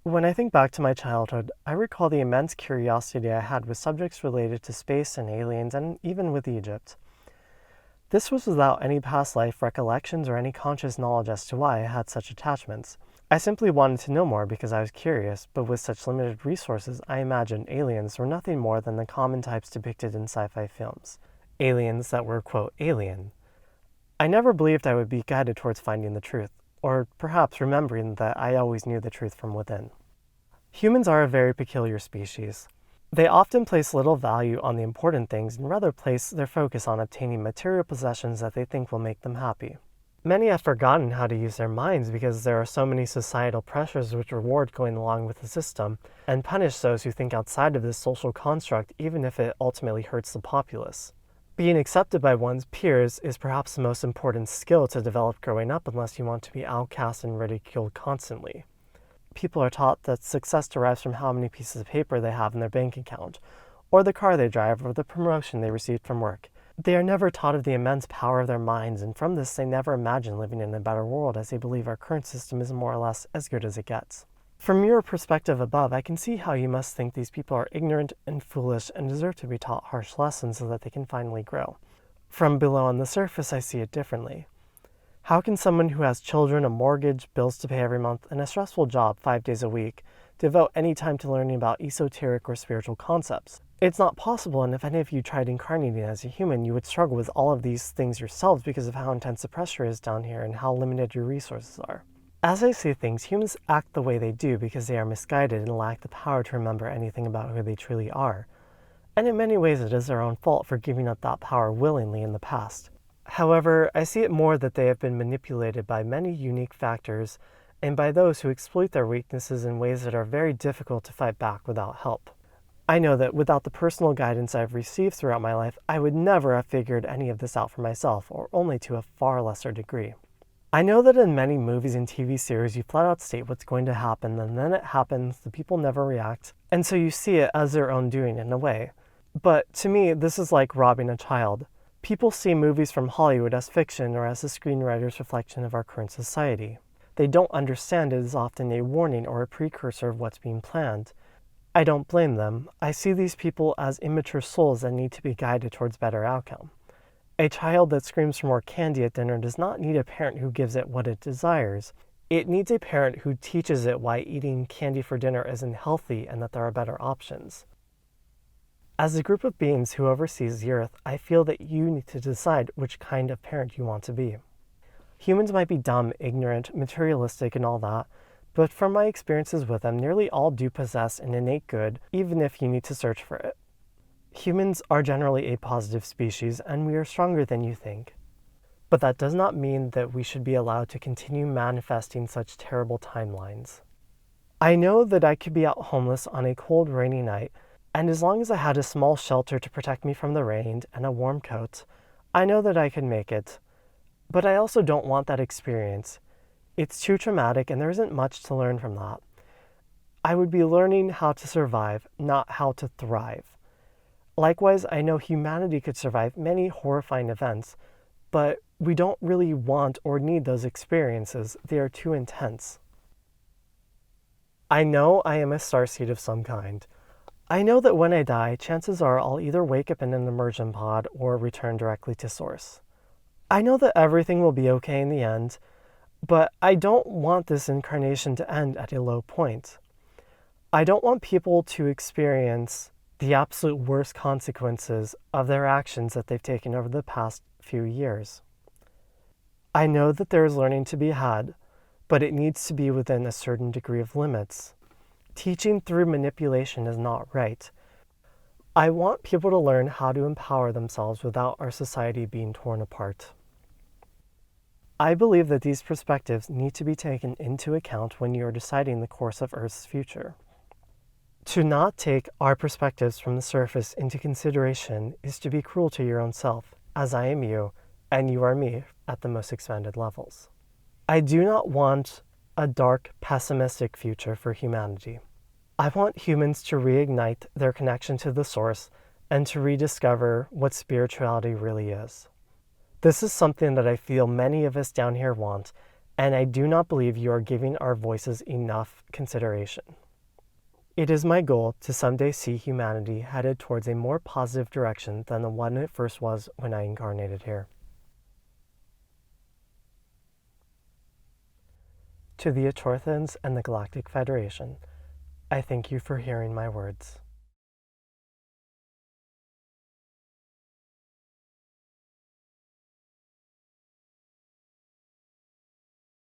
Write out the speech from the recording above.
When I think back to my childhood, I recall the immense curiosity I had with subjects related to space and aliens, and even with Egypt. This was without any past life recollections or any conscious knowledge as to why I had such attachments. I simply wanted to know more because I was curious, but with such limited resources, I imagined aliens were nothing more than the common types depicted in sci-fi films. Aliens that were, quote, alien. I never believed I would be guided towards finding the truth, or perhaps remembering that I always knew the truth from within. Humans are a very peculiar species. They often place little value on the important things and rather place their focus on obtaining material possessions that they think will make them happy. Many have forgotten how to use their minds because there are so many societal pressures which reward going along with the system and punish those who think outside of this social construct even if it ultimately hurts the populace. Being accepted by one's peers is perhaps the most important skill to develop growing up unless you want to be outcast and ridiculed constantly. People are taught that success derives from how many pieces of paper they have in their bank account, or the car they drive, or the promotion they received from work. They are never taught of the immense power of their minds, and from this they never imagine living in a better world as they believe our current system is more or less as good as it gets. From your perspective above, I can see how you must think these people are ignorant and foolish and deserve to be taught harsh lessons so that they can finally grow. From below on the surface, I see it differently. How can someone who has children, a mortgage, bills to pay every month, and a stressful job 5 days a week devote any time to learning about esoteric or spiritual concepts? It's not possible, and if any of you tried incarnating as a human, you would struggle with all of these things yourselves because of how intense the pressure is down here and how limited your resources are. As I see things, humans act the way they do because they are misguided and lack the power to remember anything about who they truly are. And in many ways it is their own fault for giving up that power willingly in the past. However, I see it more that they have been manipulated by many unique factors and by those who exploit their weaknesses in ways that are very difficult to fight back without help. I know that without the personal guidance I've received throughout my life, I would never have figured any of this out for myself, or only to a far lesser degree. I know that in many movies and TV series you flat out state what's going to happen, and then it happens, the people never react, and so you see it as their own doing in a way. But to me, this is like robbing a child. People see movies from Hollywood as fiction or as a screenwriter's reflection of our current society. They don't understand it is often a warning or a precursor of what's being planned. I don't blame them. I see these people as immature souls that need to be guided towards better outcome. A child that screams for more candy at dinner does not need a parent who gives it what it desires. It needs a parent who teaches it why eating candy for dinner isn't healthy and that there are better options. As a group of beings who oversees the earth, I feel that you need to decide which kind of parent you want to be. Humans might be dumb, ignorant, materialistic, and all that, but from my experiences with them, nearly all do possess an innate good, even if you need to search for it. Humans are generally a positive species, and we are stronger than you think. But that does not mean that we should be allowed to continue manifesting such terrible timelines. I know that I could be out homeless on a cold, rainy night, and as long as I had a small shelter to protect me from the rain and a warm coat, I know that I could make it. But I also don't want that experience. It's too traumatic and there isn't much to learn from that. I would be learning how to survive, not how to thrive. Likewise, I know humanity could survive many horrifying events, but we don't really want or need those experiences. They are too intense. I know I am a starseed of some kind. I know that when I die, chances are I'll either wake up in an immersion pod or return directly to Source. I know that everything will be okay in the end, but I don't want this incarnation to end at a low point. I don't want people to experience the absolute worst consequences of their actions that they've taken over the past few years. I know that there is learning to be had, but it needs to be within a certain degree of limits. Teaching through manipulation is not right. I want people to learn how to empower themselves without our society being torn apart. I believe that these perspectives need to be taken into account when you are deciding the course of Earth's future. To not take our perspectives from the surface into consideration is to be cruel to your own self, as I am you, and you are me at the most expanded levels. I do not want a dark, pessimistic future for humanity. I want humans to reignite their connection to the source and to rediscover what spirituality really is. This is something that I feel many of us down here want, and I do not believe you are giving our voices enough consideration. It is my goal to someday see humanity headed towards a more positive direction than the one it first was when I incarnated here. To the ETORTHANS and the Galactic Federation, I thank you for hearing my words.